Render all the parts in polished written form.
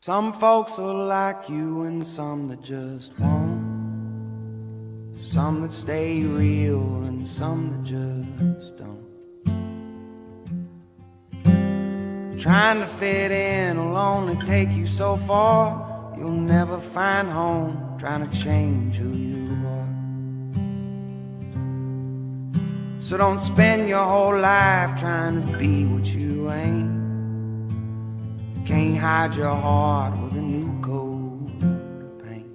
Some folks will like you and some that just won't. Some that stay real and some that just don't. Trying to fit in will only take you so far. You'll never find home trying to change who you are. So don't spend your whole life trying to be what you ain't. You can't hide your heart with a new coat of paint.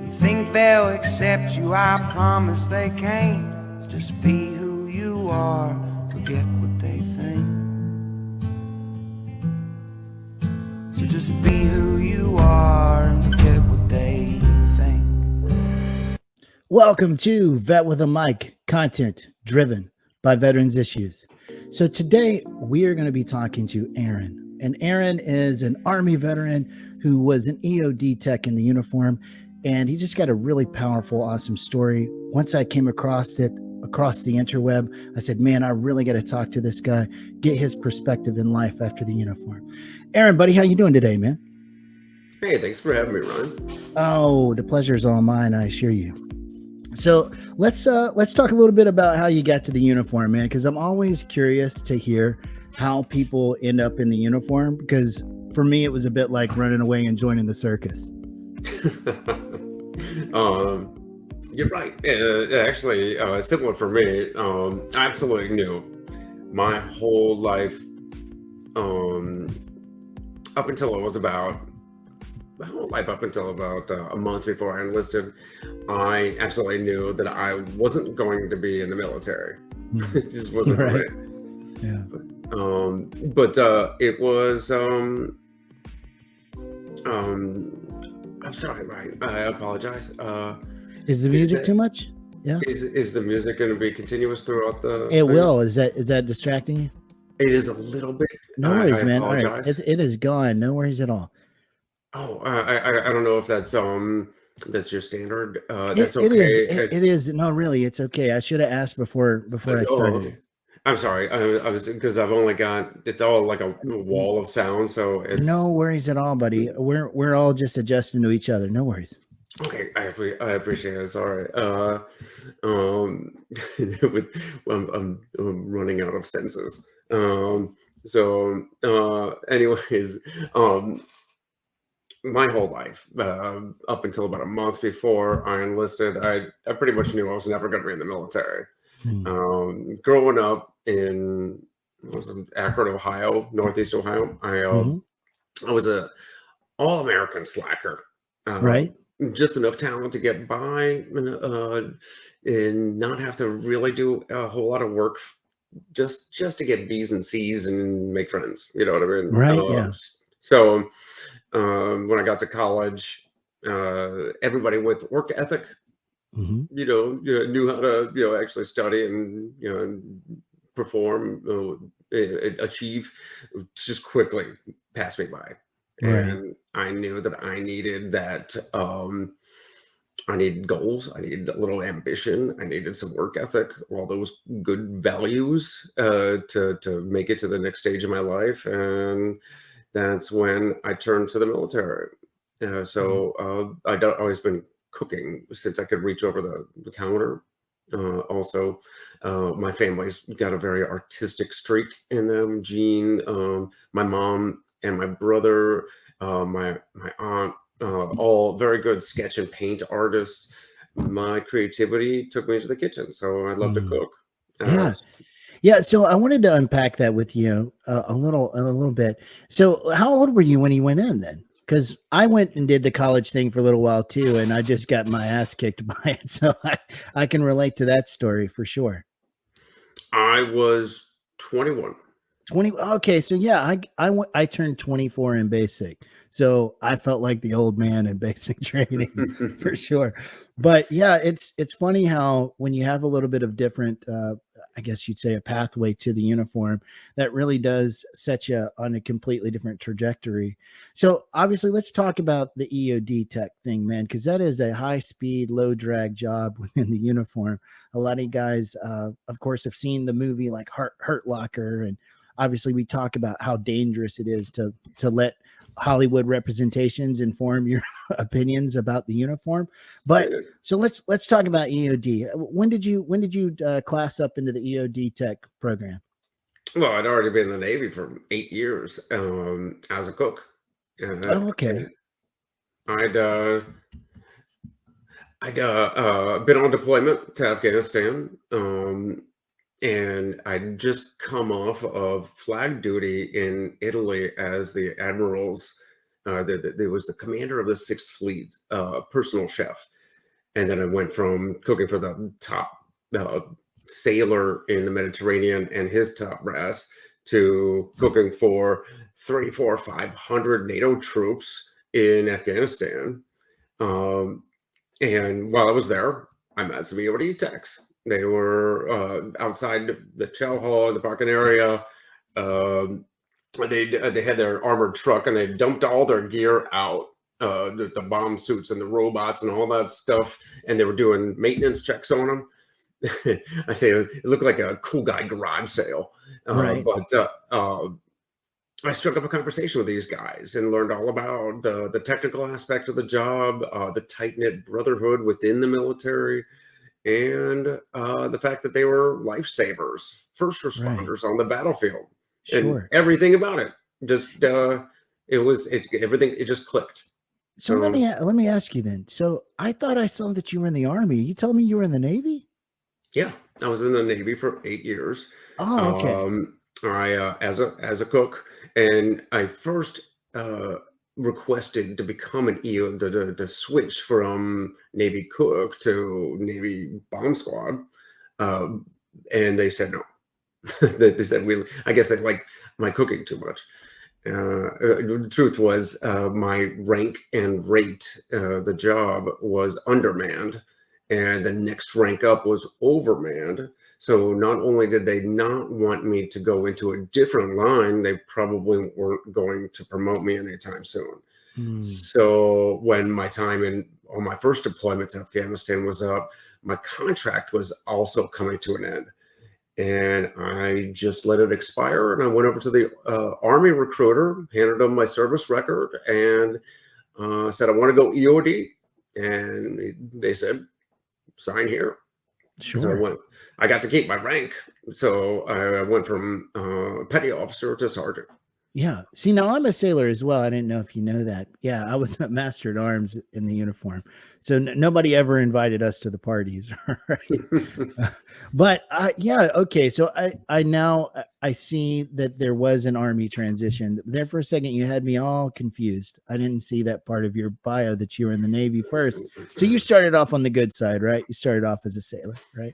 You think they'll accept you, I promise they can't. It's just be who you are, forget what they think. So just be who you are and forget what they think. Welcome to Vet with a Mic, content driven by Veterans Issues. So today we are going to be talking to Aaron. And Aaron is an Army veteran who was an EOD tech in the uniform. And he just got a really powerful, awesome story. Once I came across it, across the interweb, I said, man, I really got to talk to this guy, get his perspective in life after the uniform. Aaron, buddy, how you doing today, man? Hey, thanks for having me, Ron. Oh, the pleasure is all mine, I assure you. So let's talk a little bit about how you got to the uniform, man, because I'm always curious to hear how people end up in the uniform, because for me, it was a bit like running away and joining the circus. You're right. Actually, similar for me. I absolutely knew my whole life, up until about a month before I enlisted, I absolutely knew that I wasn't going to be in the military. It just wasn't right. Yeah. But it was. I'm sorry, Ryan. I apologize. Is the music too much? Yeah. Is the music going to be continuous throughout the? It will. Is that distracting you? It is a little bit. No worries, I man. All apologize. right, it is gone. No worries at all. Oh, I don't know if that's your standard. That's okay. It is. No, really, it's okay. I should have asked before I started. I'm sorry. I was because I've only got it's all like a wall of sound, so it's no worries at all, buddy. We're all just adjusting to each other. No worries. Okay, I appreciate it. Sorry. I'm running out of senses. Anyways, my whole life, up until about a month before I enlisted, I pretty much knew I was never going to be in the military. Growing up in Akron, Ohio, Northeast Ohio, I was a all-American slacker. Right. Just enough talent to get by, and not have to really do a whole lot of work, just to get B's and C's and make friends. You know what I mean? Right. Yeah. So when I got to college, everybody with work ethic, knew how to actually study and perform, achieve, just quickly passed me by. Right. And I knew that I needed that. I needed goals. I needed a little ambition. I needed some work ethic, all those good values to make it to the next stage of my life. And that's when I turned to the military. I'd always been cooking since I could reach over the counter. Also, my family's got a very artistic streak in them. Gene, my mom, and my brother, my aunt, all very good sketch and paint artists. My creativity took me into the kitchen, so I love to cook. Yeah. So I wanted to unpack that with you a little bit. So how old were you when you went in then? Because I went and did the college thing for a little while too, and I just got my ass kicked by it. So I can relate to that story for sure. I was 21. 20. Okay. So yeah, I turned 24 in basic. So I felt like the old man in basic training for sure. But yeah, it's funny how when you have a little bit of different, I guess you'd say a pathway to the uniform, that really does set you on a completely different trajectory. So obviously let's talk about the EOD tech thing, man, because that is a high speed, low drag job within the uniform. A lot of you guys, of course, have seen the movie like Hurt Locker and obviously we talk about how dangerous it is to let Hollywood representations inform your opinions about the uniform. But so let's talk about EOD. When did you class up into the EOD tech program? Well, I'd already been in the Navy for 8 years as a cook. Oh, okay. I'd been on deployment to Afghanistan, and I'd just come off of flag duty in Italy as the admiral's. There was the commander of the Sixth Fleet, personal chef, and then I went from cooking for the top sailor in the Mediterranean and his top brass to cooking for 3, 4, 500 NATO troops in Afghanistan. And while I was there, I met some EOD techs. They were outside the chow hall in the parking area. They had their armored truck and they dumped all their gear out, the bomb suits and the robots and all that stuff. And they were doing maintenance checks on them. I say it looked like a cool guy garage sale. Right. But I struck up a conversation with these guys and learned all about the technical aspect of the job, the tight-knit brotherhood within the military, and the fact that they were lifesavers, first responders on the battlefield, and everything about it. Just everything. It just clicked. So let me ask you then. So I thought I saw that you were in the Army. You told me you were in the Navy? Yeah, I was in the Navy for 8 years. Oh, okay. I as a cook, and I first requested to become an EO to switch from Navy cook to Navy bomb squad, and they said no. They said I guess they like my cooking too much. The truth was, my rank and rate, the job was undermanned, and the next rank up was overmanned. So not only did they not want me to go into a different line, they probably weren't going to promote me anytime soon. So when my time on my first deployment to Afghanistan was up, my contract was also coming to an end. And I just let it expire. And I went over to the Army recruiter, handed them my service record, and said, I want to go EOD. And they said, sign here. Sure. So I got to keep my rank. So I went from petty officer to sergeant. Yeah. See, now I'm a sailor as well. I didn't know if you know that. Yeah, I was a master at arms in the uniform. So nobody ever invited us to the parties. Right. But yeah, okay. So I now see that there was an Army transition. There for a second, you had me all confused. I didn't see that part of your bio that you were in the Navy first. So you started off on the good side, right? You started off as a sailor, right?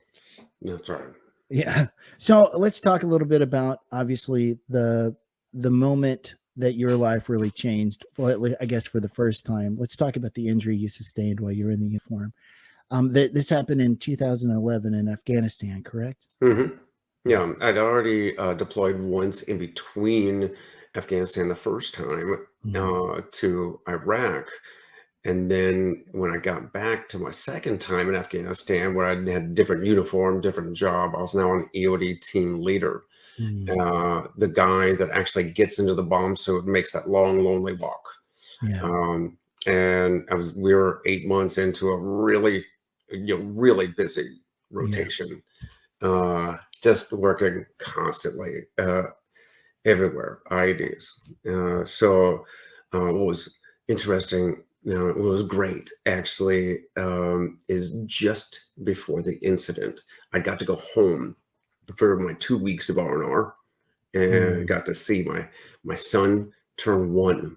That's right. Yeah. So let's talk a little bit about, obviously, the moment that your life really changed, well, I guess for the first time. Let's talk about the injury you sustained while you were in the uniform. This happened in 2011 in Afghanistan, correct? Mm-hmm. Yeah, I'd already deployed once in between Afghanistan the first time to Iraq. And then when I got back to my second time in Afghanistan, where I had different uniform, different job, I was now an EOD team leader. The guy that actually gets into the bomb suit makes that long, lonely walk. Yeah. And we were 8 months into a really busy rotation, just working constantly, everywhere, IEDs. So what was interesting, it was great actually, is just before the incident, I got to go home for my 2 weeks of R&R, and got to see my son turn 1.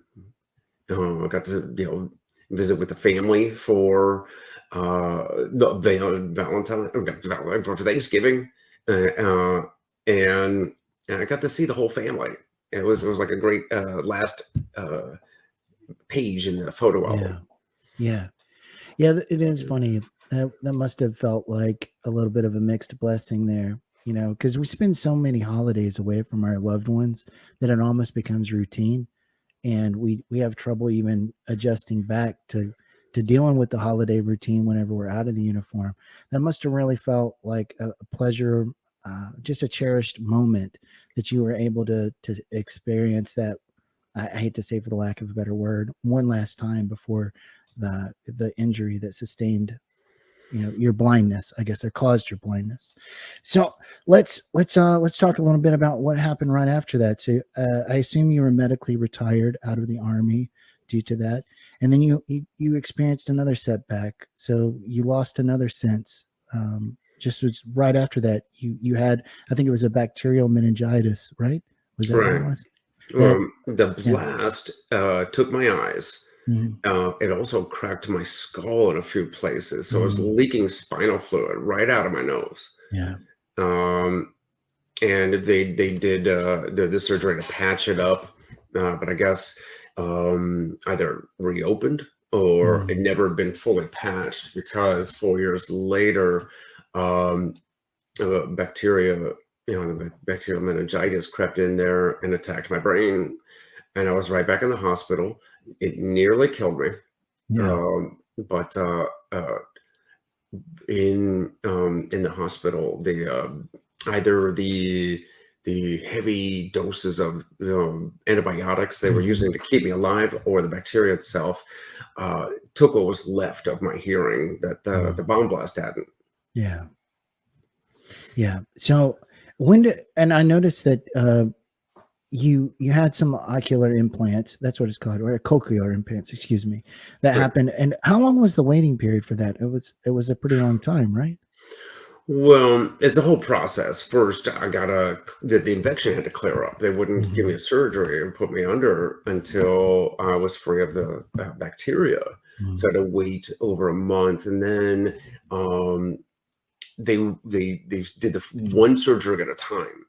I got to visit with the family for Valentine for Thanksgiving, and I got to see the whole family. It was like a great last page in the photo album. Yeah. It is funny. That must have felt like a little bit of a mixed blessing there, because we spend so many holidays away from our loved ones that it almost becomes routine, and we have trouble even adjusting back to dealing with the holiday routine whenever we're out of the uniform. That must have really felt like a pleasure, just a cherished moment that you were able to experience that. I hate to say, for the lack of a better word, one last time before the injury that sustained, your blindness, I guess, or caused your blindness. So let's talk a little bit about what happened right after that. So I assume you were medically retired out of the Army due to that, and then you experienced another setback. So you lost another sense. Just was right after that. You had, I think it was a bacterial meningitis, right? Was that what it Right. was? That The Yeah. blast took my eyes. Mhm. It also cracked my skull in a few places, so I was Mm. leaking spinal fluid right out of my nose. Yeah. Um, and they did the surgery to patch it up, but I guess either reopened or it Mm. never been fully patched because 4 years later, um, bacteria, the bacterial meningitis crept in there and attacked my brain, and I was right back in the hospital. It nearly killed me, Yeah. but in the hospital, either the heavy doses of antibiotics they were Mhm. using to keep me alive, or the bacteria itself took what was left of my hearing that the Mm. bomb blast hadn't. Yeah. Yeah. So and I noticed that you had some ocular implants. That's what it's called, or cochlear implants, excuse me. That Right. happened. And how long was the waiting period for that? It was a pretty long time, right? Well, it's a whole process. First, the infection had to clear up. They wouldn't give me Mhm. a surgery and put me under until I was free of the bacteria. So I Mm. had to wait over a month, and then um, they did one surgery at a time,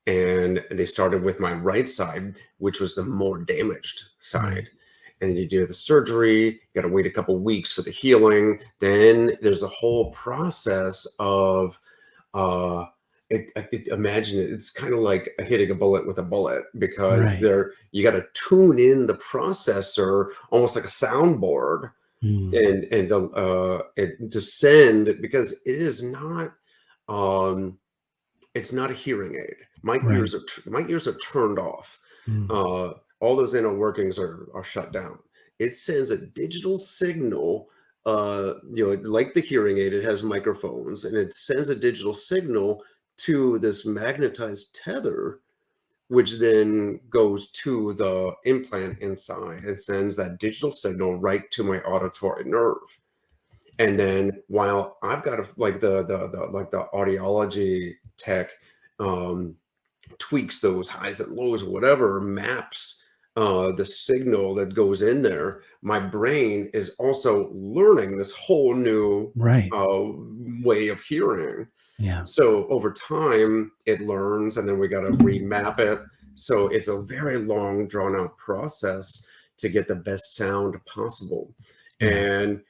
and they started with my right side, which was the more damaged Right. side. And you do the surgery, you got to wait a couple weeks for the healing. Then there's a whole process of uh imagine it's kind of like hitting a bullet with a bullet, because Right. you got to tune in the processor almost like a soundboard, Mm. and to send, because it is not um it's not a hearing aid. Right. My ears are turned off. Mm. Uh, all those inner workings are shut down. It sends a digital signal. Like the hearing aid, it has microphones, and it sends a digital signal to this magnetized tether, which then goes to the implant inside and sends that digital signal right to my auditory nerve. And then while I've got like the audiology tech um, tweaks those highs and lows or whatever, maps the signal that goes in there, my brain is also learning this whole new Right. uh, way of hearing. Yeah. So over time, it learns, and then we got to remap it. So it's a very long, drawn out process to get the best sound possible. Yeah. And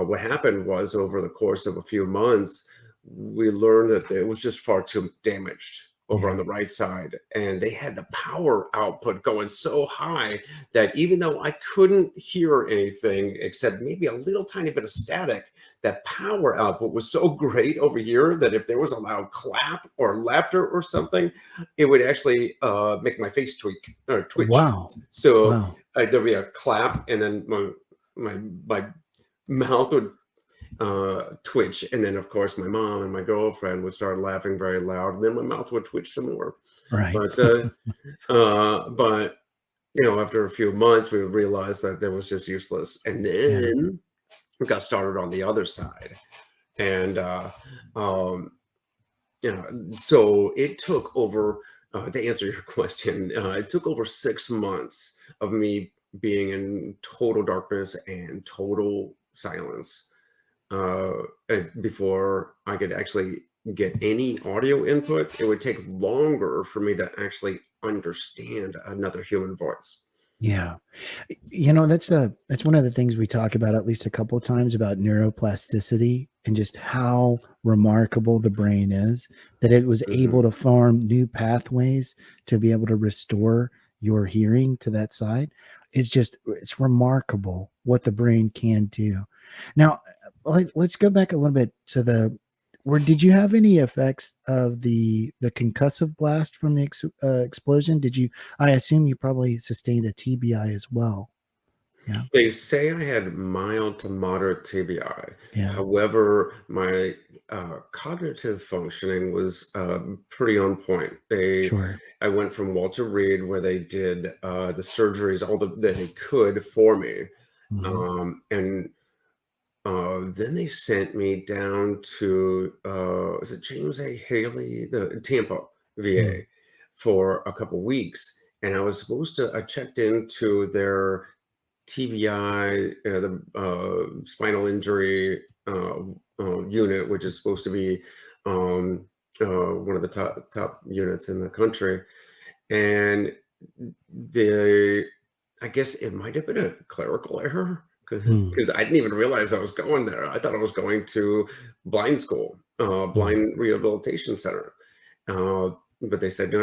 what happened was, over the course of a few months, we learned that it was just far too damaged over on Yeah. the right side. And they had the power output going so high that even though I couldn't hear anything except maybe a little tiny bit of static, that power output was so great over here that if there was a loud clap or laughter or something, it would actually make my face tweak or twitch. Wow. So Wow. there'd be a clap, and then my mouth would twitch, and then of course my mom and my girlfriend would start laughing very loud, and then my mouth would twitch some more. Right. But after a few months, we realized that that was just useless, and Yeah. then we got started on the other side. And um so it took over, to answer your question, it took over 6 months of me being in total darkness and total silence, before I could actually get any audio input. It would take longer for me to actually understand another human voice. Yeah. That's one of the things we talk about at least a couple of times about neuroplasticity and just how remarkable the brain is, that it was Mhm. able to form new pathways to be able to restore your hearing to that side. It's remarkable what the brain can do. Now, let's go back a little bit to did you have any effects of the concussive blast from the explosion? I assume you probably sustained a TBI as well. Yeah. They say I had mild to moderate TBI. Yeah. However, my cognitive functioning was pretty on point. Sure. I went from Walter Reed, where they did the surgeries all that they could for me, Mhm. and then they sent me down to is it James A. Haley, the Tampa VA, Mm. for a couple weeks, and I checked into their TBI, the spinal injury unit, which is supposed to be one of the top units in the country, and the I guess it might have been a clerical error Mm. because I didn't even realize I was going there. I thought I was going to blind school, Mm. blind rehabilitation center. Uh, but they said, no,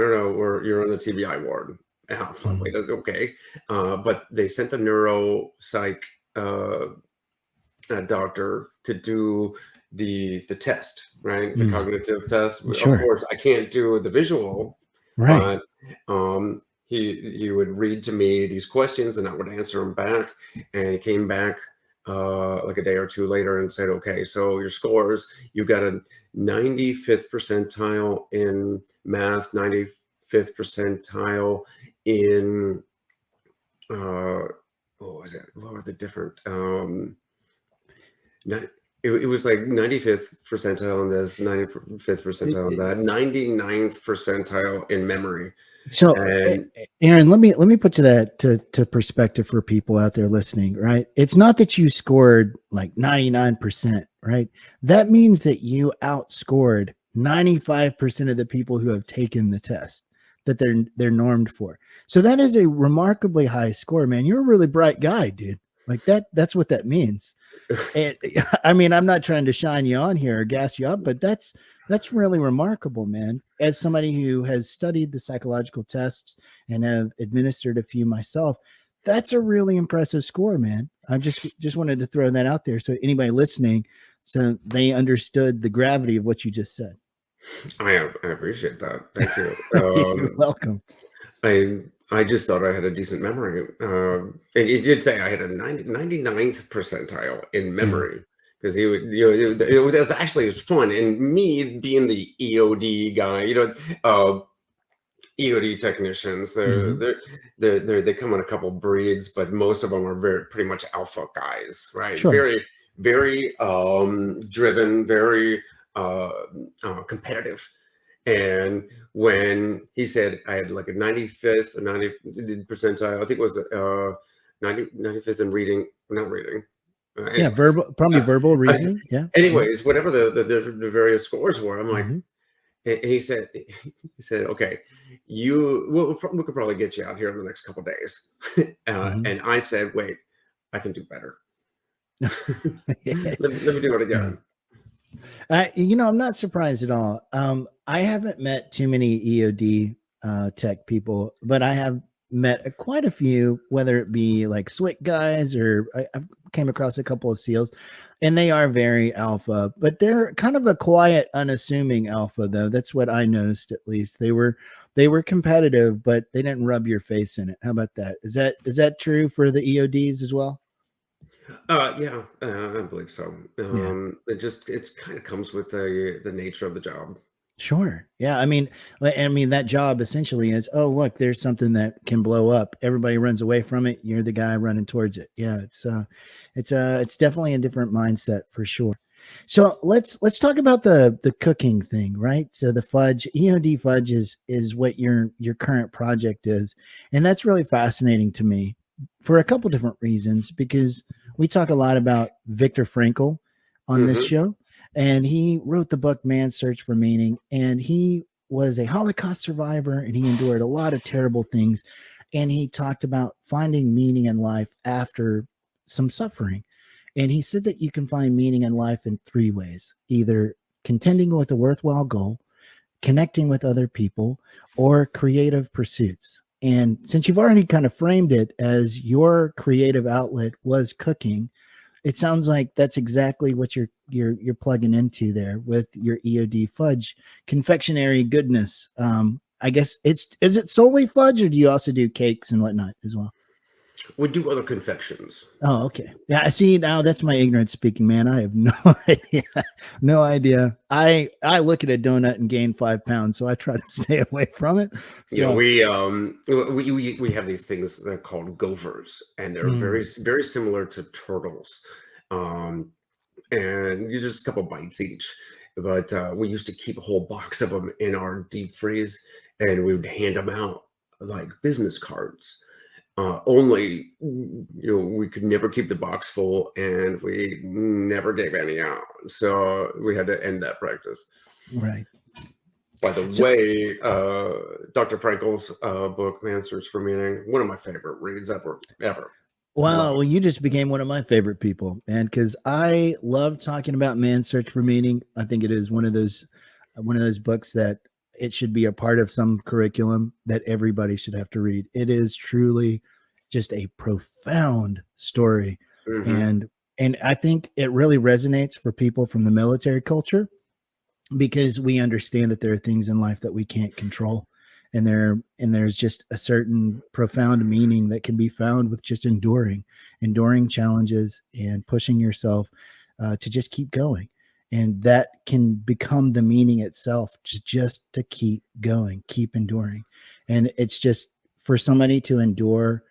you're on the TBI ward. And I'm like, wait, Mm. that's okay. But they sent the neuro psych doctor to do the test, right? The Mm. cognitive test. Of Sure. course, I can't do the visual, Right. but he would read to me these questions and I would answer them back. And he came back like a day or two later and said, okay, so your scores, you got a 95th percentile in math, 95th percentile in what was it? What were the different not, it was like 95th percentile on this, 95th percentile on that, 99th percentile in memory. So, And Aaron, let me put that to perspective for people out there listening. Right, it's not that you scored like 99%. Right, that means that you outscored 95% of the people who have taken the test that they're normed for. So that is a remarkably high score, man. You're a really bright guy, dude. Like that. That's what that means. And I mean, I'm not trying to shine you on here or gas you up, but that's really remarkable, man. As somebody who has studied the psychological tests and have administered a few myself, that's a really impressive score, man. I just wanted to throw that out there so anybody listening, so they understood the gravity of what you just said. I appreciate that. Thank you. You're welcome. I just thought I had a decent memory. And he did say I had a 99th percentile in Yeah. memory because he would, it was fun. And me being the EOD guy, EOD technicians, Mhm. they come in a couple breeds, but most of them are pretty much alpha guys, right? Sure. Very, very driven, very uh, competitive. And when he said I had like a 95th or 90 percentile, I think it was 95th in reading, not reading. Yeah, Anyways, probably uh, verbal uh, reasoning. Yeah. Yeah. anyways, whatever the various scores were, I'm like, Mhm. and he said, okay, we could probably get you out here in the next couple of days. Mhm. And I said, wait, I can do better. Yeah. Let me do it again. I'm not surprised at all. I haven't met too many EOD tech people, but I have met quite a few, whether it be like SWIC guys or I've came across a couple of SEALs, and they are very alpha, but they're kind of a quiet, unassuming alpha, though. That's what I noticed, at least. They were competitive, but they didn't rub your face in it. How about that? Is that true for the EODs as well? Yeah, I believe so. Yeah. It kind of comes with the nature of the job. Sure. Yeah. I mean, that job essentially is, oh, look, there's something that can blow up. Everybody runs away from it. You're the guy running towards it. Yeah. It's definitely a different mindset for sure. So let's talk about the cooking thing, right? So the fudge, EOD fudge is what your current project is. And that's really fascinating to me for a couple different reasons, because we talk a lot about Viktor Frankl on this Hmm. show, and he wrote the book Man's Search for Meaning, and he was a Holocaust survivor and he endured a lot of terrible things, and he talked about finding meaning in life after some suffering. And he said that you can find meaning in life in three ways: either contending with a worthwhile goal, connecting with other people, or creative pursuits. And since you've already kind of framed it as your creative outlet was cooking, It sounds like that's exactly what you're plugging into there with your EOD Fudge confectionery goodness. I guess is it solely fudge, or do you also do cakes and whatnot as well? We do other confections. Oh, okay. Yeah, I see now. That's my ignorance speaking, man. I have no idea. No idea. I look at a donut and gain 5 pounds, so I try to stay away from it. You know, So, we have these things they're called gophers, and they're mm, very similar to turtles, um, and you just a couple bites each. But we used to keep a whole box of them in our deep freeze, and we would hand them out like business cards. Only, we could never keep the box full, and we never gave any out. So we had to end that practice. right. By the So, way, Dr. Frankel's book, Man's Search for Meaning, one of my favorite reads ever. Love wow. it. Well, you just became one of my favorite people, man, because I love talking about man's search for meaning. I think it is one of those books that it should be a part of some curriculum that everybody should have to read. It is truly just a profound story, Hmm. and I think it really resonates for people from the military culture because we understand that there are things in life that we can't control, and there's just a certain profound meaning that can be found with just enduring challenges and pushing yourself to just keep going, and that can become the meaning itself, just to keep going, keep enduring. And it's just for somebody to endure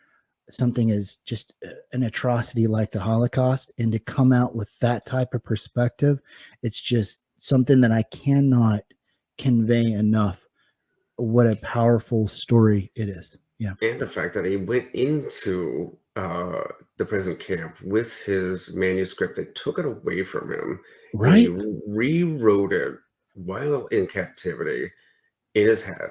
something as just an atrocity like the Holocaust and to come out with that type of perspective, it's just something that I cannot convey enough what a powerful story it is. Yeah. And the fact that he went into the prison camp with his manuscript, they took it away from him, and he Right? rewrote it while in captivity in his head.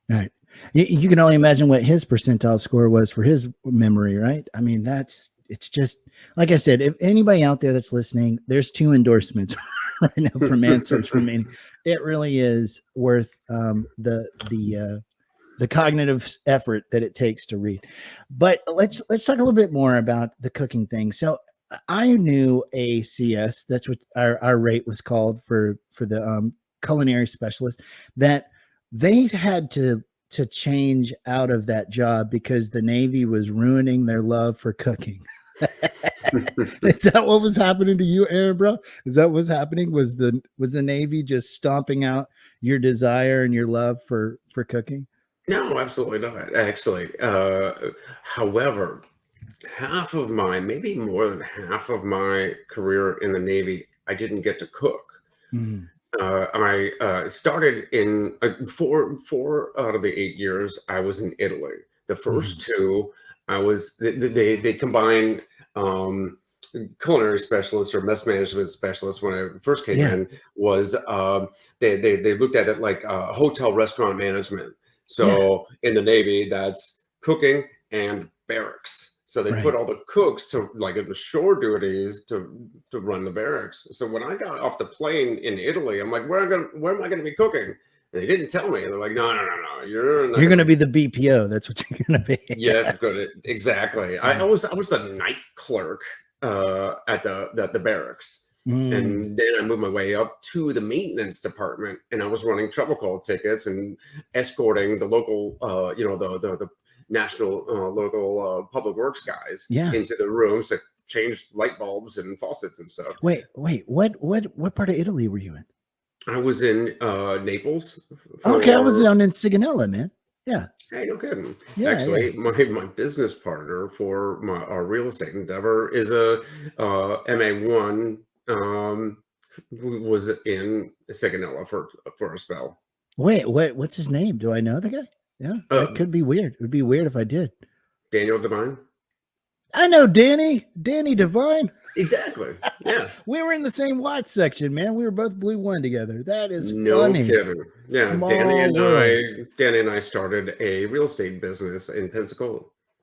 Right. You can only imagine what his percentile score was for his memory, right? I mean, it's just like I said, if anybody out there that's listening, there's 2 endorsements right now for Man's Search for Meaning. It really is worth the cognitive effort that it takes to read. But let's talk a little bit more about the cooking thing. So I knew a CS, that's what our rate was called for the culinary specialist, that they had to change out of that job because the Navy was ruining their love for cooking. Is that what was happening to you, Aaron, bro? Is that what's happening? Was the Navy just stomping out your desire and your love for cooking? No, absolutely not. Actually, however, half of my, maybe more than half of my career in the Navy, I didn't get to cook. Mm, I started in 4 out of the 8 years I was in Italy. The first mm, two, they combined um, culinary specialist or mess management specialist when I first came yeah, in was they looked at it like hotel restaurant management. yeah, So in the Navy, that's cooking and barracks. So they put right. all the cooks to like in the shore duties to run the barracks. So when I got off the plane in Italy, I'm like, where am I gonna be cooking? And they didn't tell me. They're like, no, you're not You're gonna gonna be. be the BPO. That's what you're gonna be. Yeah, good. Exactly. Yeah. I was the night clerk at the barracks, Mm, and then I moved my way up to the maintenance department, and I was running trouble call tickets and escorting the local, the national local public works guys yeah. into the rooms to change light bulbs and faucets and stuff. Wait. What part of Italy were you in? I was in Naples Okay, I was for. down in Sigonella, man. Yeah, Hey, no kidding. yeah. Actually, my business partner for our real estate endeavor is a MA1 who was in Sigonella for a spell. Wait, what's his name? Do I know the guy? Yeah, that Uh, could be weird. It would be weird if I did. Daniel Devine. I know Danny Devine. Exactly. Yeah. We were in the same watch section, man. We were both Blue One together. That is No funny. kidding. Yeah, Small world. Danny and I started a real estate business in Pensacola.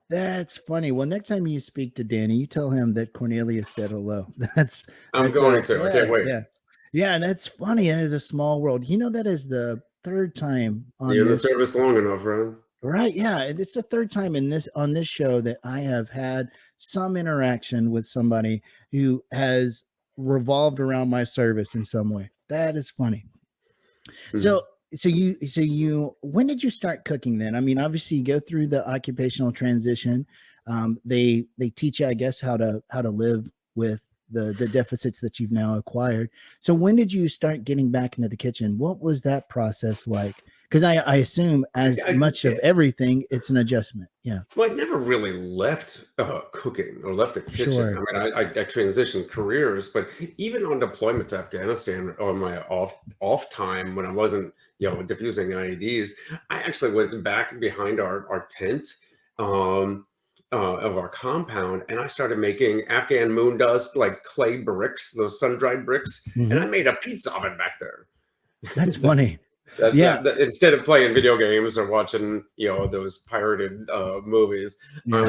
That's funny. Well, next time you speak to Danny, you tell him that Cornelius said hello. That's I'm that's going to. I yeah, can't wait. yeah. Yeah, and that's funny. That is a small world. You know, that is the third time on You're in the this. service long enough, right? Right. Yeah. It's the third time in this on this show that I have had some interaction with somebody who has revolved around my service in some way. That is funny. So, when did you start cooking then? I mean, obviously you go through the occupational transition. They teach you, I guess, how to live with the deficits that you've now acquired. So when did you start getting back into the kitchen? What was that process like? Because I assume, as much of everything, it's an adjustment. Yeah. Well, I never really left cooking or left the kitchen. Sure. I mean, I transitioned careers, but even on deployment to Afghanistan on my off time when I wasn't, diffusing IEDs, I actually went back behind our tent of our compound, and I started making Afghan moon dust, like clay bricks, those sun-dried bricks, and I made a pizza oven back there. That's funny. That's Yeah. instead of playing video games or watching, those pirated movies, I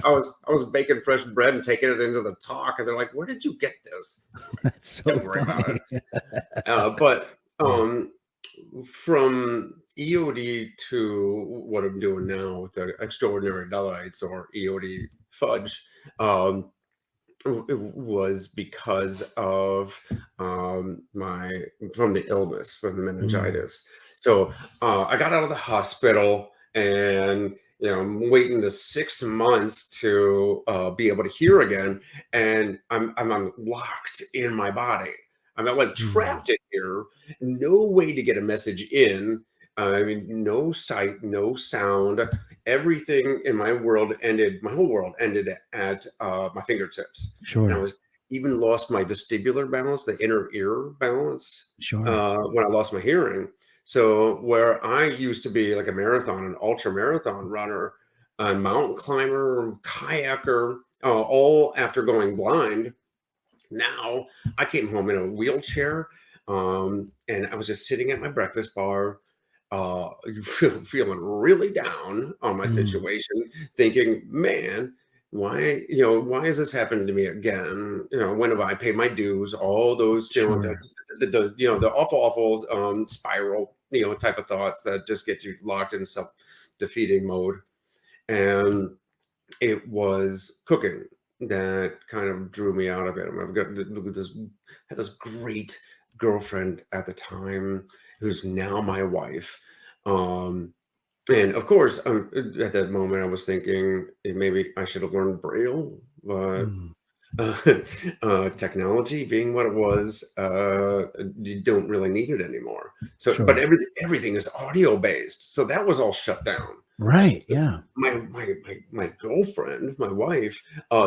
was baking fresh bread and taking it into the talk, and they're like, "Where did you get this?" That's so Don't worry about funny. it. But from EOD to what I'm doing now with the Extraordinary Delights, or EOD Fudge, it was because of from the illness, from the meningitis. So I got out of the hospital, and I'm waiting the 6 months to be able to hear again, and I'm locked in my body. I'm not like trapped in here, no way to get a message in. I mean, no sight, no sound. Everything in my world ended. My whole world ended at my fingertips. And I Sure. was even lost my vestibular balance, the inner ear balance, Sure. when I lost my hearing. So where I used to be like an ultra marathon runner, a mountain climber, kayaker, all after going blind. Now I came home in a wheelchair, and I was just sitting at my breakfast bar, feeling really down on my situation, thinking, man, why has this happened to me again? When have I paid my dues? All those, Sure. the awful spiral, type of thoughts that just get you locked in self-defeating mode. And it was cooking that kind of drew me out of it. I mean, had this great girlfriend at the time, who's now my wife. And of course, at that moment, I was thinking, maybe I should have learned Braille, but technology being what it was, you don't really need it anymore. So, but Sure. everything is audio based, so that was all shut down. Right. So Yeah. my girlfriend, my wife,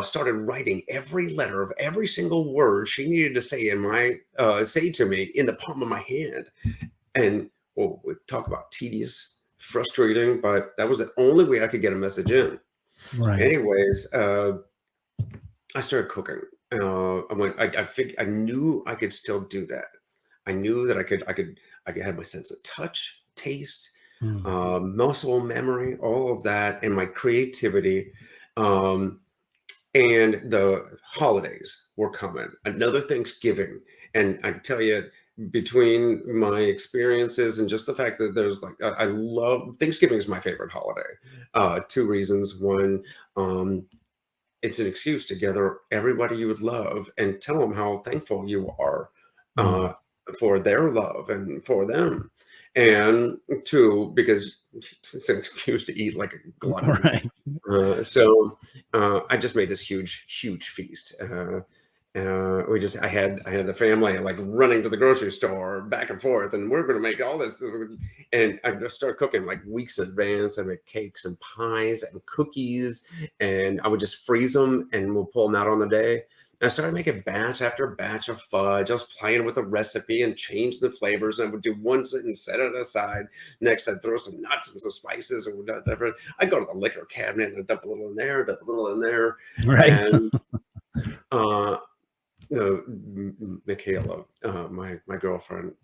started writing every letter of every single word she needed to say to me in the palm of my hand. And well, we talk about tedious, frustrating, but that was the only way I could get a message in. Right. Anyways, I started cooking. I knew I could still do that. I knew that I could have my sense of touch, taste, muscle memory, all of that, and my creativity. And the holidays were coming, another Thanksgiving. And I tell you, between my experiences and just the fact that there's I love Thanksgiving is my favorite holiday. Two reasons. One, it's an excuse to gather everybody you would love and tell them how thankful you are for their love and for them. And two, because it's an excuse to eat like a glutton. Right. So I just made this huge feast. I had the family like running to the grocery store back and forth, and we're going to make all this. And I just started cooking like weeks in advance. I make cakes and pies and cookies, and I would just freeze them, and we'll pull them out on the day. And I started making batch after batch of fudge. I was playing with the recipe and change the flavors. And I would do one and set it aside. Next, I'd throw some nuts and some spices or whatever. I'd go to the liquor cabinet and I'd dump a little in there, dump a little in there. Right. And Michaela, my girlfriend,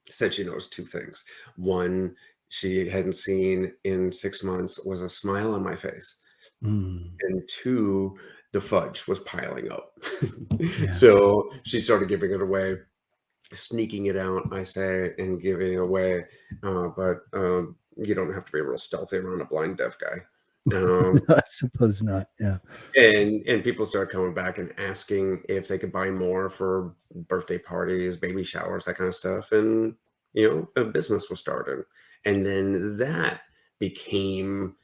said she noticed two things. One, she hadn't seen in 6 months was a smile on my face. And two, the fudge was piling up. Yeah. So she started giving it away, sneaking it out, I say, and giving it away. But you don't have to be real stealthy around a blind deaf guy. Um, I suppose not. Yeah. and people started coming back and asking if they could buy more for birthday parties, baby showers, that kind of stuff. And a business was started, and then that became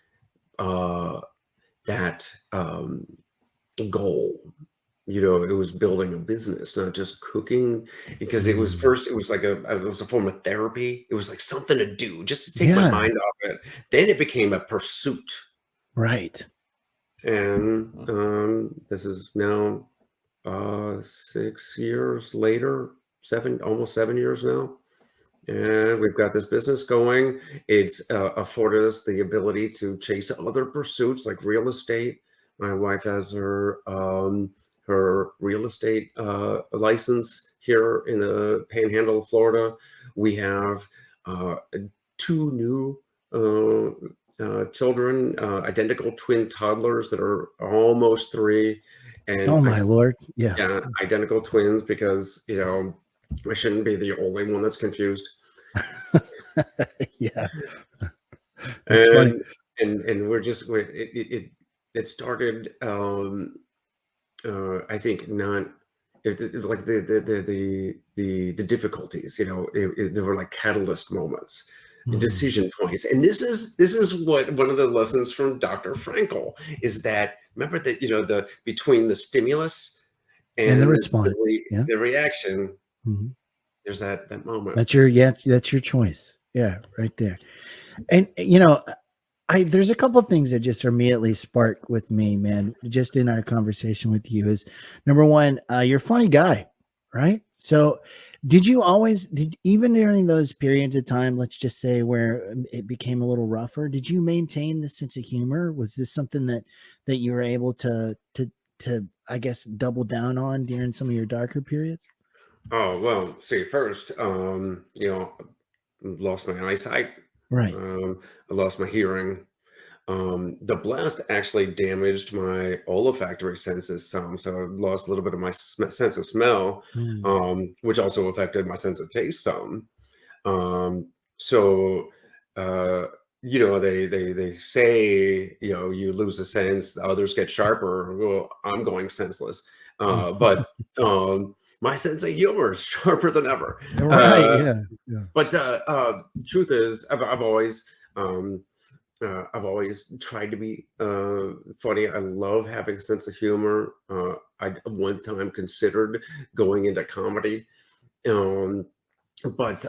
uh, that goal. It was building a business, not just cooking, because it was Mm. first, it was like it was a form of therapy. It was like something to do just to take my Yeah. mind off it. Then it became a pursuit. Right. And this is now 6 years later, almost 7 years now. And we've got this business going. It's afforded us the ability to chase other pursuits like real estate. My wife has her real estate license here in the Panhandle of Florida. We have uh, two new children, identical twin toddlers that are almost 3, and Oh my Lord. Yeah. yeah, identical twins, because I shouldn't be the only one that's confused. Yeah. That's funny. And it started, I think, not like the difficulties, there were like catalyst moments, Mhm. decision points. And this is what one of the lessons from Dr. Frankel is, that remember that the between the stimulus And the and response. Yeah. the reaction, Mhm. there's that moment. That's your choice. Yeah, right there. And I there's a couple things that just immediately spark with me, man, just in our conversation with you is number one, you're a funny guy, right? So did you always did even during those periods of time, let's just say where it became a little rougher, did you maintain the sense of humor? Was this something that you were able to I guess double down on during some of your darker periods? Oh, well, see, first, lost my eyesight. Right. I lost my hearing. The blast actually damaged my olfactory senses some, so I lost a little bit of my sense of smell, Mm. which also affected my sense of taste some. So, uh, they say, you lose a sense, the others get sharper. Well, I'm going senseless, but my sense of humor is sharper than ever. Right. Uh, Yeah. Yeah. but truth is, I've always tried to be funny. I love having a sense of humor. I one time considered going into comedy. Um, but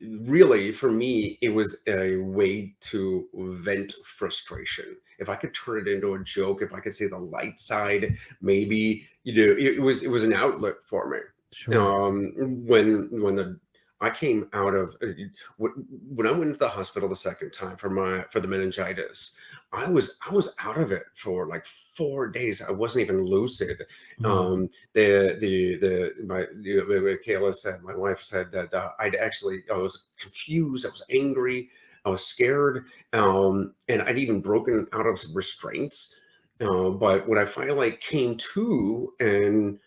really, for me, it was a way to vent frustration. If I could turn it into a joke, if I could see the light side, maybe it was an outlet for me. Sure. When the I came out of when I went to the hospital the second time for the meningitis, I was out of it for like 4 days. I wasn't even lucid. Mm. Kayla said, my wife said that I was confused, I was angry, I was scared, and I'd even broken out of some restraints. But when I finally came to, and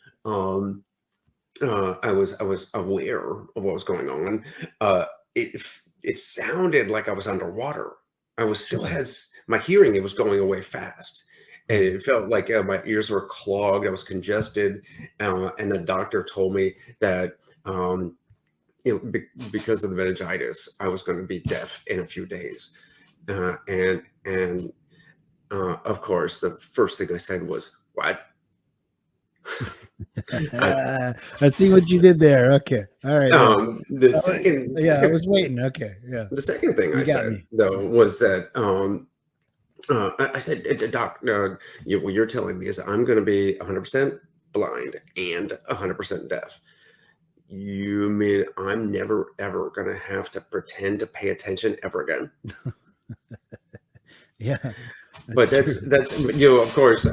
I was aware of what was going on, uh, it it sounded like I was underwater. I was still Sure. had my hearing; it was going away fast, and Mm. it felt like my ears were clogged. I was congested, and the doctor told me that because of the meningitis, I was going to be deaf in a few days, and of course, the first thing I said was, "What?" I, I see what you did there. Okay. All right. Yeah. the Oh, second yeah. I second was waiting. Okay. Yeah. The second thing I You got said, me. though, was that I said, Doc, what you're telling me is I'm going to be 100% blind and 100% deaf. You mean I'm never, ever going to have to pretend to pay attention ever again?" Yeah. But That's true. that's of course,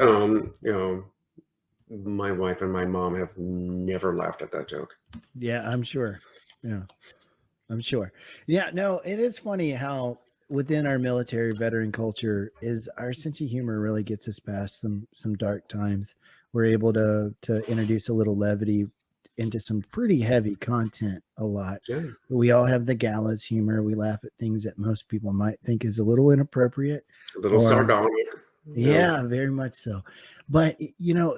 my wife and my mom have never laughed at that joke. Yeah. I'm sure. Yeah. I'm sure. Yeah. No, it is funny how within our military veteran culture is our sense of humor really gets us past some dark times. We're able to introduce a little levity into some pretty heavy content a lot. Yeah. We all have the gallows humor. We laugh at things that most people might think is a little inappropriate. A little Or sardonic. yeah, very much so. But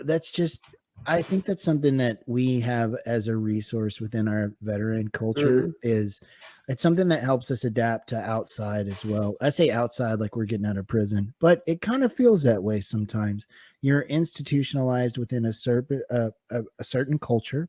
that's just, I think that's something that we have as a resource within our veteran culture. Mhm. Is it's something that helps us adapt to outside as well. I say outside like we're getting out of prison, but it kind of feels that way sometimes. You're institutionalized within a certain culture,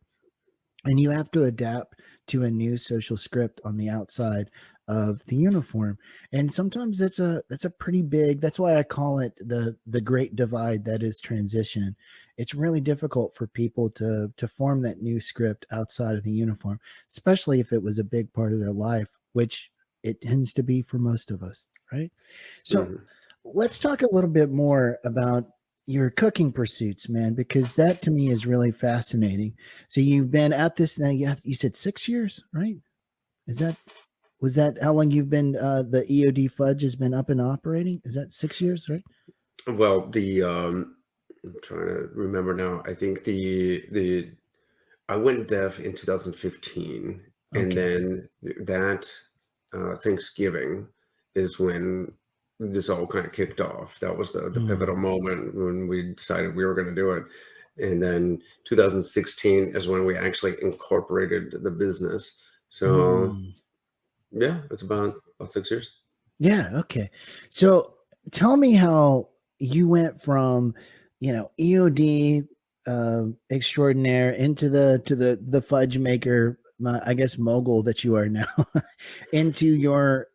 and you have to adapt to a new social script on the outside of the uniform. And sometimes that's a pretty big, that's why I call it the great divide that is transition. It's really difficult for people to form that new script outside of the uniform, especially if it was a big part of their life, which it tends to be for most of us, right? So Mhm. let's talk a little bit more about your cooking pursuits, man, because that to me is really fascinating. So you've been at this now. You said 6 years, right? Is that was that how long you've been? The EOD Fudge has been up and operating. Is that 6 years, right? Well, I'm trying to remember now. I think the I went deaf in 2015, and Okay. then that Thanksgiving is when this all kind of kicked off. That was the pivotal Mm, moment when we decided we were going to do it. And then 2016 is when we actually incorporated the business. So mm. yeah, it's about 6 years. Yeah. Okay. So tell me how you went from, EOD extraordinaire into the fudge maker, I guess mogul that you are now, into your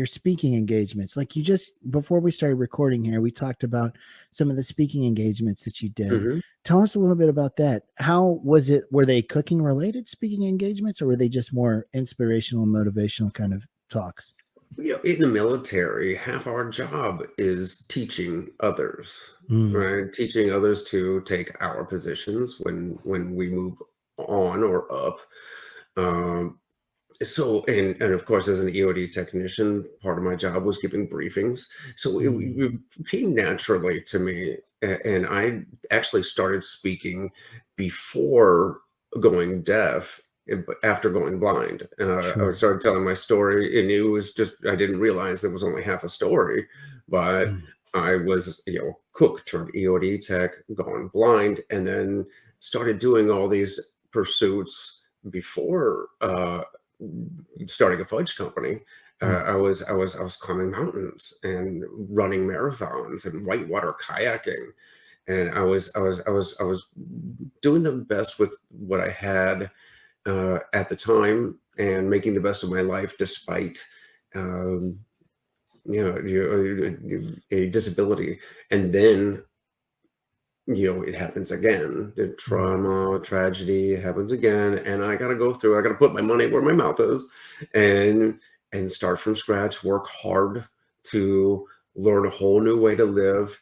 speaking engagements. Like you just before we started recording here, we talked about some of the speaking engagements that you did. Mhm. Tell us a little bit about that. How was it? Were they cooking related speaking engagements, or were they just more inspirational, motivational kind of talks? In the military, half our job is teaching others, Mm, right? Teaching others to take our positions when we move on or up. Um, and of course, as an EOD technician, part of my job was giving briefings. So mm, it came naturally to me, and I actually started speaking before going deaf, but after going blind. I sure. started telling my story, and it was just I didn't realize there was only half a story, but Mm, I was cook turned EOD tech, gone blind, and then started doing all these pursuits before. Starting a fudge company, mm, I was climbing mountains and running marathons and whitewater kayaking, and I was doing the best with what I had at the time and making the best of my life despite um, a disability. And then it happens again. The mm, trauma, tragedy happens again, and I gotta go through. I gotta put my money where my mouth is, and start from scratch. Work hard to learn a whole new way to live,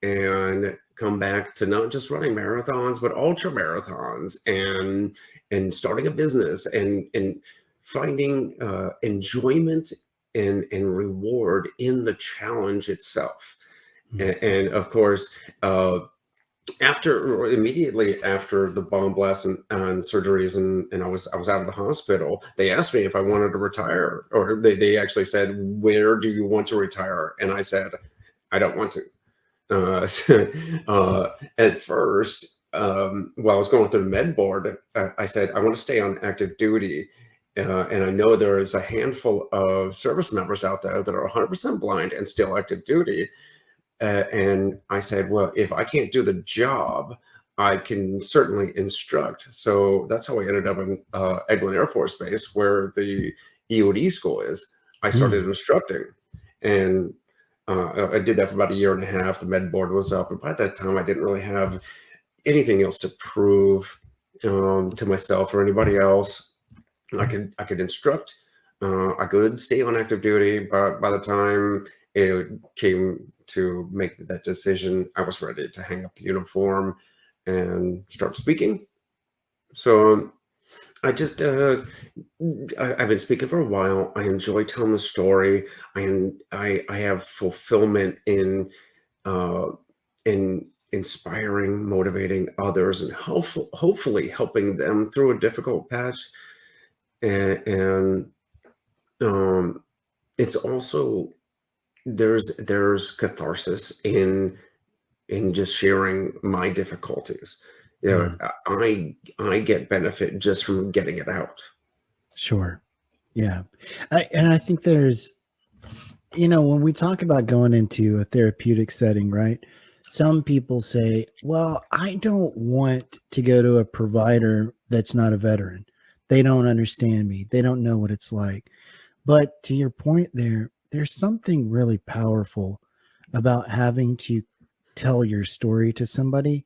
and come back to not just running marathons, but ultra marathons, and starting a business, and finding enjoyment and reward in the challenge itself. mm, And of course. After or immediately after the bomb blast and surgeries, and I was out of the hospital, they asked me if I wanted to retire, or they actually said, "Where do you want to retire?" And I said, "I don't want to." So, at first, while I was going through the med board, I said, "I want to stay on active duty." And I know there is a handful of service members out there that are 100% blind and still active duty. And I said, well, if I can't do the job, I can certainly instruct. So that's how I ended up in Eglin Air Force Base, where the EOD school is. I started mm. instructing, and I did that for about a year and a half. The med board was up, and by that time, I didn't really have anything else to prove to myself or anybody else. I could instruct. I could stay on active duty, but by the time it came to make that decision, I was ready to hang up the uniform and start speaking. So I just I've been speaking for a while. I enjoy telling the story. I have fulfillment uh, in inspiring, motivating others, and hopefully helping them through a difficult patch. And it's also there's catharsis in just sharing my difficulties. You know, Mm, I get benefit just from getting it out. sure. Yeah. And I think there's, when we talk about going into a therapeutic setting, right? Some people say, well, I don't want to go to a provider that's not a veteran. They don't understand me. They don't know what it's like. But to your point there's something really powerful about having to tell your story to somebody,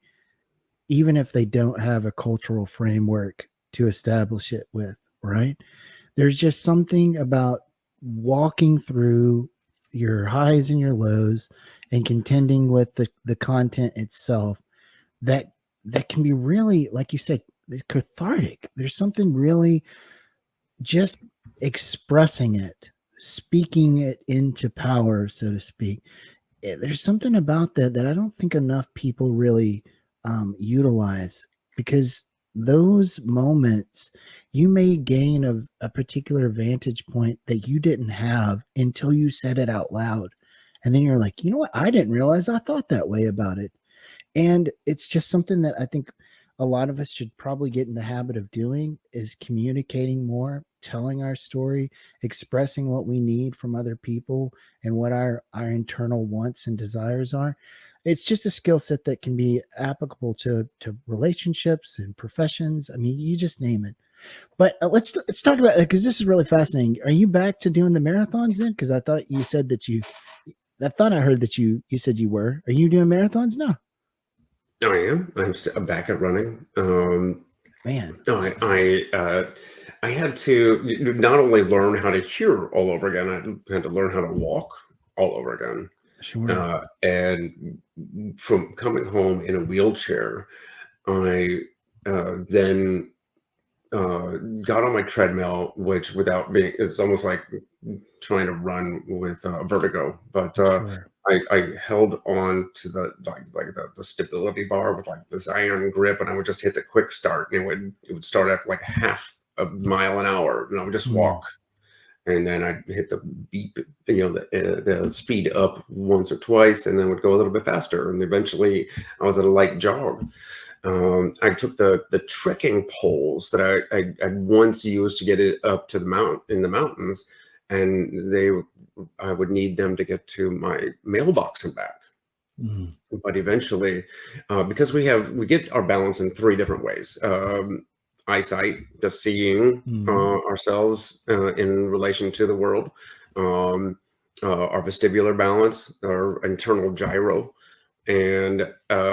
even if they don't have a cultural framework to establish it with, right? There's just something about walking through your highs and your lows and contending with the content itself that that can be really, like you said, cathartic. There's something really just expressing it, speaking it into power, so to speak. There's something about that I don't think enough people really utilize, because those moments you may gain a particular vantage point that you didn't have until you said it out loud. And then you're like, you know what? I didn't realize I thought that way about it. And it's just something that I think a lot of us should probably get in the habit of doing, is communicating more, telling our story, expressing what we need from other people and what our internal wants and desires are. It's just a skill set that can be applicable to relationships and professions. I mean, you just name it. But let's talk about it, because this is really fascinating. Are you back to doing the marathons then? Because I thought you said that I thought I heard that you said you were. Are you doing marathons now? I am. I'm back at running. Man, No, I had to not only learn how to hear all over again, I had to learn how to walk all over again. sure. And from coming home in a wheelchair, I then got on my treadmill, which without being, it's almost like trying to run with vertigo. But Sure. I held on to the stability bar with like this iron grip, and I would just hit the quick start, and it would start at like half a mile an hour, and I would just Mm, walk, and then I'd hit the beep, the speed up once or twice, and then would go a little bit faster, and eventually I was at a light jog. I took the trekking poles that I once used to get it up to the mountains, and I would need them to get to my mailbox and back. mm, But eventually, because we get our balance in three different ways: eyesight, just seeing mm, ourselves in relation to the world; um, our vestibular balance, our internal gyro, and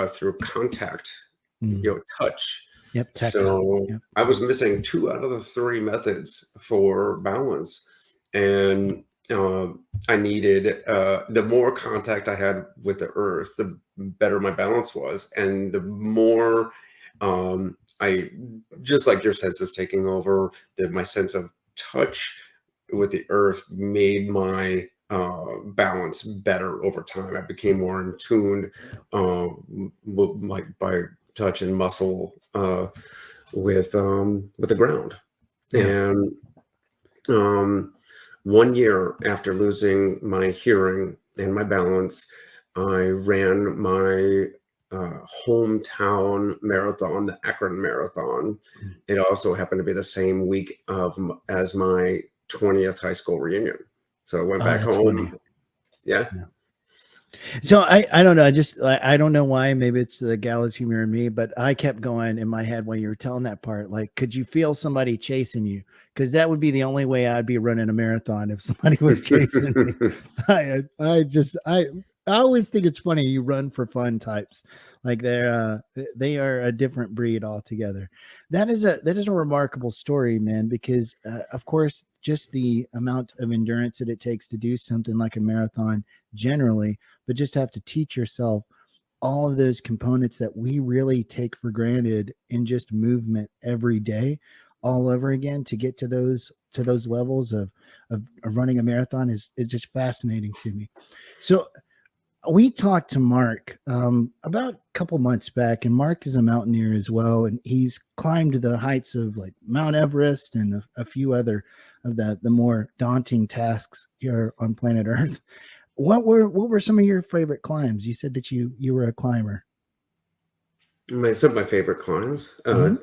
through contact, mm. touch. Yep, tactile. So Yep. I was missing two out of the three methods for balance, and I needed the more contact I had with the earth, the better my balance was, and the more I, just like your senses taking over, that my sense of touch with the earth made my balance better over time. I became more in tune, like by touch and muscle, with the ground. Yeah. And um, 1 year after losing my hearing and my balance, I ran my hometown marathon, the Akron Marathon. Mm. It also happened to be the same week as my 20th high school reunion. So I went Oh, back that's funny. home. Yeah. Yeah. So I don't know. I don't know why. Maybe it's the gallows humor in me, but I kept going in my head when you were telling that part. Like, could you feel somebody chasing you? Because that would be the only way I'd be running a marathon, if somebody was chasing me. I always think it's funny, you run for fun types. Like they are a different breed altogether. That is a remarkable story, man, because of course just the amount of endurance that it takes to do something like a marathon generally, but just have to teach yourself all of those components that we really take for granted in just movement every day all over again, to get to those levels of running a marathon is just fascinating to me. So we talked to Mark about a couple months back, and Mark is a mountaineer as well, and he's climbed the heights of like Mount Everest and a few other of the more daunting tasks here on planet Earth. What were some of your favorite climbs? You said that you were a climber. Some of my favorite climbs. Hmm.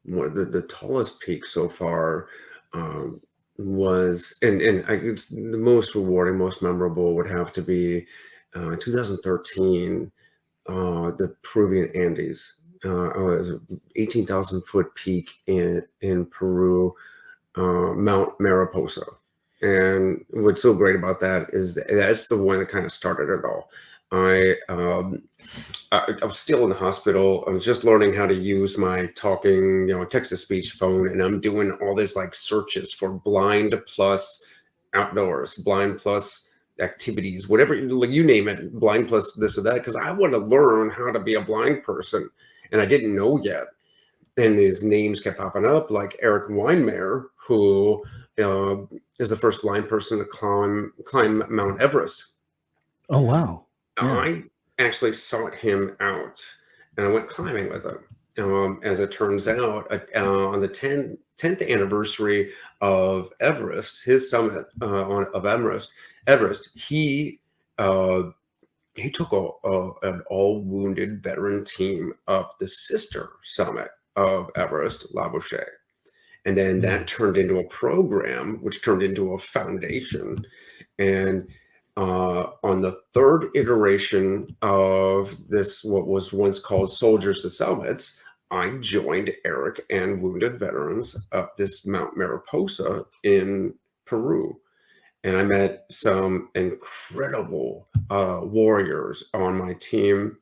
One of the tallest peak so far was, and it's the most rewarding, most memorable would have to be 2013, the Peruvian Andes. It was an 18,000-foot peak in Peru, Mount Mariposa. And what's so great about that is that's the one that kind of started it all. I I was still in the hospital. I was just learning how to use my talking, text to speech phone, and I'm doing all this like searches for blind plus outdoors, blind plus activities, whatever, like you name it, blind plus this or that, because I want to learn how to be a blind person, and I didn't know yet. And his names kept popping up, like Eric Weinmeier, who uh, is the first blind person to climb Mount Everest. Oh wow, yeah. I actually sought him out and I went climbing with him. As it turns out, on the 10th anniversary of Everest, his summit of Everest, uh, he took an all wounded veteran team up the sister summit of Everest, La Bouche. And then that turned into a program, which turned into a foundation. And on the third iteration of this, what was once called Soldiers to Summits, I joined Eric and wounded veterans up this Mount Mariposa in Peru. And I met some incredible warriors on my team,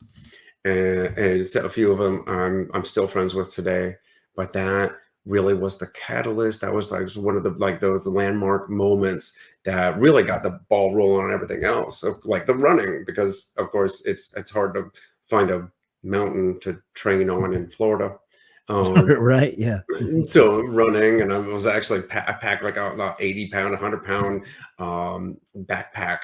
and a few of them I'm still friends with today. But that really was the catalyst. That was like one of the like those landmark moments that really got the ball rolling on everything else. So like the running, because of course it's hard to find a mountain to train on in Florida. Um, Right, yeah. so running, and I was actually I packed like a 80-pound, 100-pound backpack,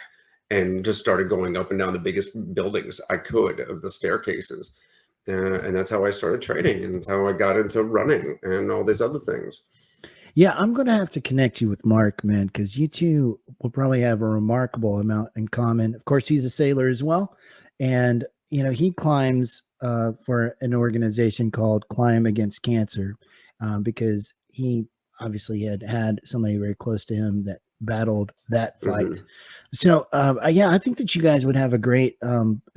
and just started going up and down the biggest buildings I could of the staircases. And that's how I started training, and that's how I got into running and all these other things. Yeah, I'm going to have to connect you with Mark, man, because you two will probably have a remarkable amount in common. Of course, he's a sailor as well. And, he climbs for an organization called Climb Against Cancer because he obviously had somebody very close to him that battled that fight. Hmm. So, yeah, I think that you guys would have a great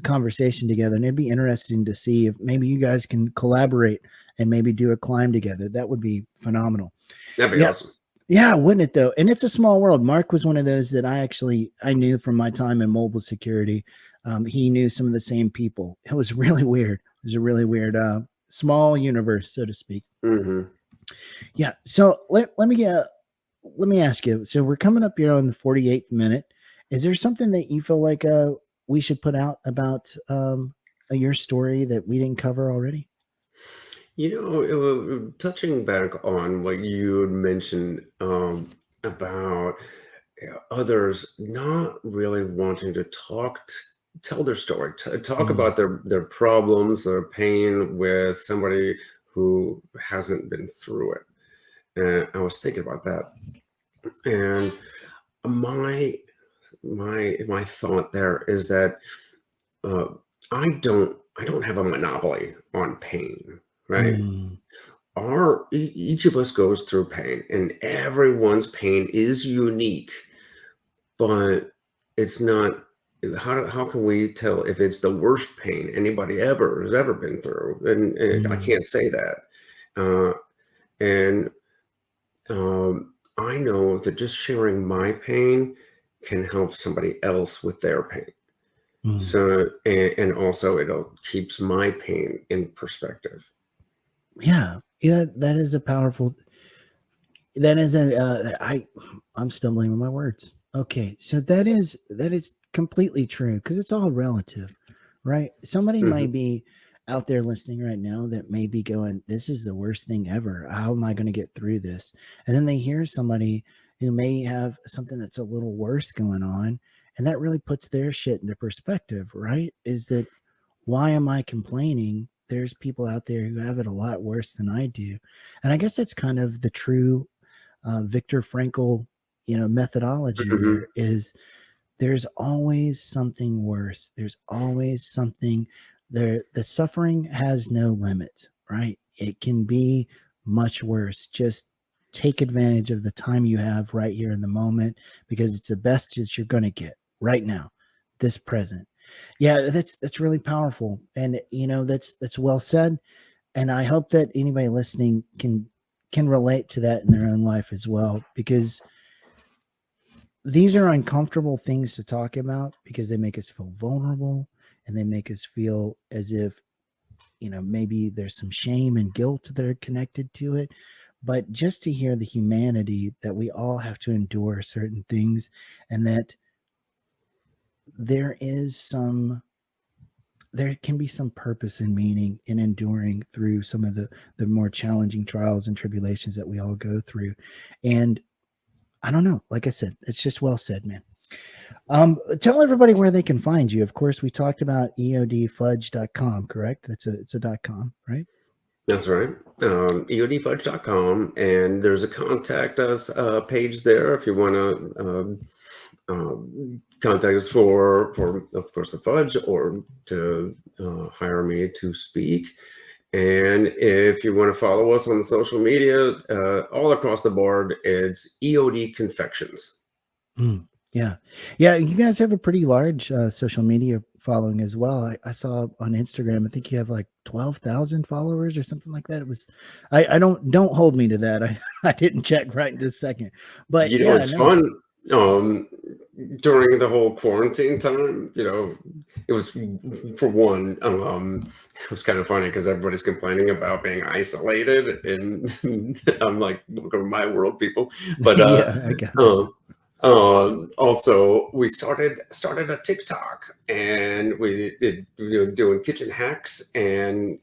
conversation together. And it'd be interesting to see if maybe you guys can collaborate and maybe do a climb together. That would be phenomenal. That'd be Yeah. awesome. Yeah, wouldn't it though? And it's a small world. Mark was one of those that I knew from my time in mobile security. He knew some of the same people. It was really weird. It was a really weird small universe, so to speak. Hmm. Yeah. So let me ask you. So we're coming up here on the 48th minute. Is there something that you feel like we should put out about your story that we didn't cover already? Touching back on what you had mentioned about others not really wanting to tell their story, talk Mm, about their problems, their pain with somebody who hasn't been through it. And I was thinking about that, and my my thought there is that uh, I don't have a monopoly on pain, right? mm, Each of us goes through pain, and everyone's pain is unique, but it's not. How can we tell if it's the worst pain anybody ever has ever been through? And I mm, can't say that. Uh, and I know that just sharing my pain can help somebody else with their pain. mm. So, and also it'll keeps my pain in perspective. Yeah, yeah, that is a powerful. That is a I'm stumbling with my words. Okay, so that is completely true because it's all relative, right? Somebody Hmm. might be out there listening right now that may be going, "This is the worst thing ever. How am I going to get through this?" And then they hear somebody who may have something that's a little worse going on, And that really puts their shit into perspective, right? Is that why am I complaining? There's people out there who have it a lot worse than I do. And I guess that's kind of the true Viktor Frankl, methodology. Mhm. There is, there's always something worse. There's always something there. The suffering has no limit, right? It can be much worse. Just take advantage of the time you have right here in the moment, because it's the best that you're going to get right now, this present. Yeah, that's really powerful. And that's well said. And I hope that anybody listening can relate to that in their own life as well, because these are uncomfortable things to talk about, because they make us feel vulnerable, and they make us feel as if, maybe there's some shame and guilt that are connected to it. But just to hear the humanity that we all have to endure certain things, and that there is there can be some purpose and meaning in enduring through some of the more challenging trials and tribulations that we all go through. And I don't know, like I said, it's just well said, man. Tell everybody where they can find you. Of course, we talked about eodfudge.com, correct? It's a .com, right? That's right. EODFudge.com, and there's a contact us page there if you want to contact us for of course the fudge, or to hire me to speak. And if you want to follow us on the social media, all across the board, it's EOD Confections. Mm, yeah. Yeah. You guys have a pretty large social media following as well. I saw on Instagram, I think you have like 12,000 followers or something like that. It was, I don't hold me to that. I didn't check right this second, but yeah, It's no. fun. During the whole quarantine time, it was, for one, it was kind of funny because everybody's complaining about being isolated, and I'm like, welcome to my world, people. But Yeah, I got it. also, we started a TikTok, and we did, doing kitchen hacks and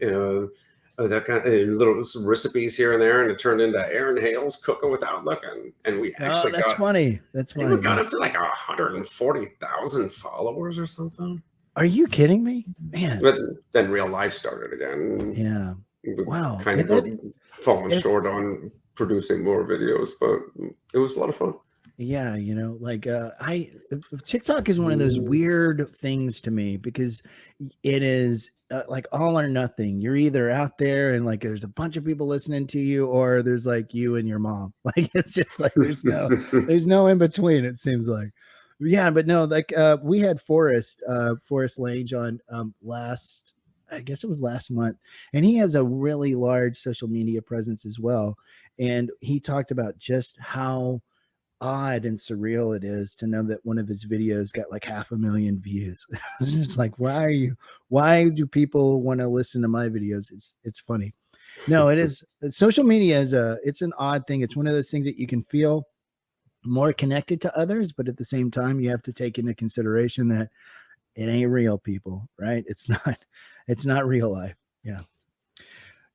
that kind of little some recipes here and there, and it turned into Aaron Hale's Cooking Without Looking, and we Oh, actually that's got, funny. That's I think we funny. got Yeah. up to like 140,000 followers or something. Are you kidding me, man? But then real life started again. Yeah. We Wow. kind And of that, fallen it, short on producing more videos, but it was a lot of fun. yeah, like I TikTok is one of those weird things to me, because it is like all or nothing. You're either out there and like there's a bunch of people listening to you, or there's like you and your mom. Like it's just like there's no in between, it seems like. Yeah, but no, like we had Forrest Lange on last, I guess it was last month, and he has a really large social media presence as well. And he talked about just how odd and surreal it is to know that one of his videos got like 500,000 views. It's just like, why do people want to listen to my videos? It's funny. No, it is, social media is it's an odd thing. It's one of those things that you can feel more connected to others, but at the same time you have to take into consideration that it ain't real, people, right? It's not real life. Yeah.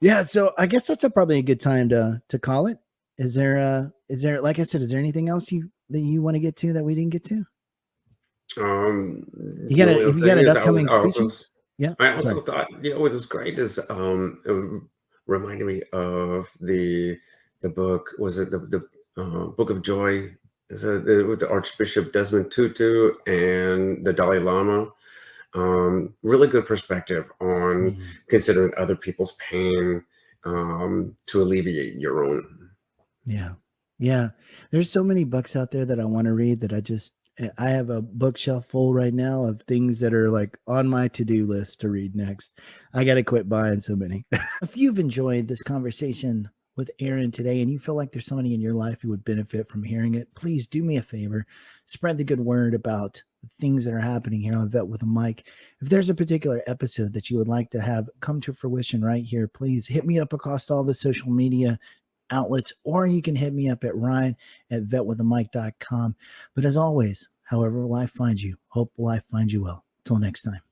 Yeah, so I guess that's probably a good time to call it. Is there, like I said, is there anything else that you want to get to that we didn't get to? You The got only a other if you got thing an is upcoming speeching? Yeah, I also sorry. thought, what was great is it reminded me of the book. Was it the Book of Joy? Is it with the Archbishop Desmond Tutu and the Dalai Lama? Really good perspective on Mhm. considering other people's pain to alleviate your own. Yeah. Yeah. There's so many books out there that I want to read that I have a bookshelf full right now of things that are like on my to-do list to read next. I got to quit buying so many. If you've enjoyed this conversation with Aaron today and you feel like there's somebody in your life who would benefit from hearing it, please do me a favor. Spread the good word about the things that are happening here on Vet with a Mic. If there's a particular episode that you would like to have come to fruition right here, please hit me up across all the social media outlets, or you can hit me up at ryan@vetwithamic.com. But as always, however life finds you, hope life finds you well. Till next time.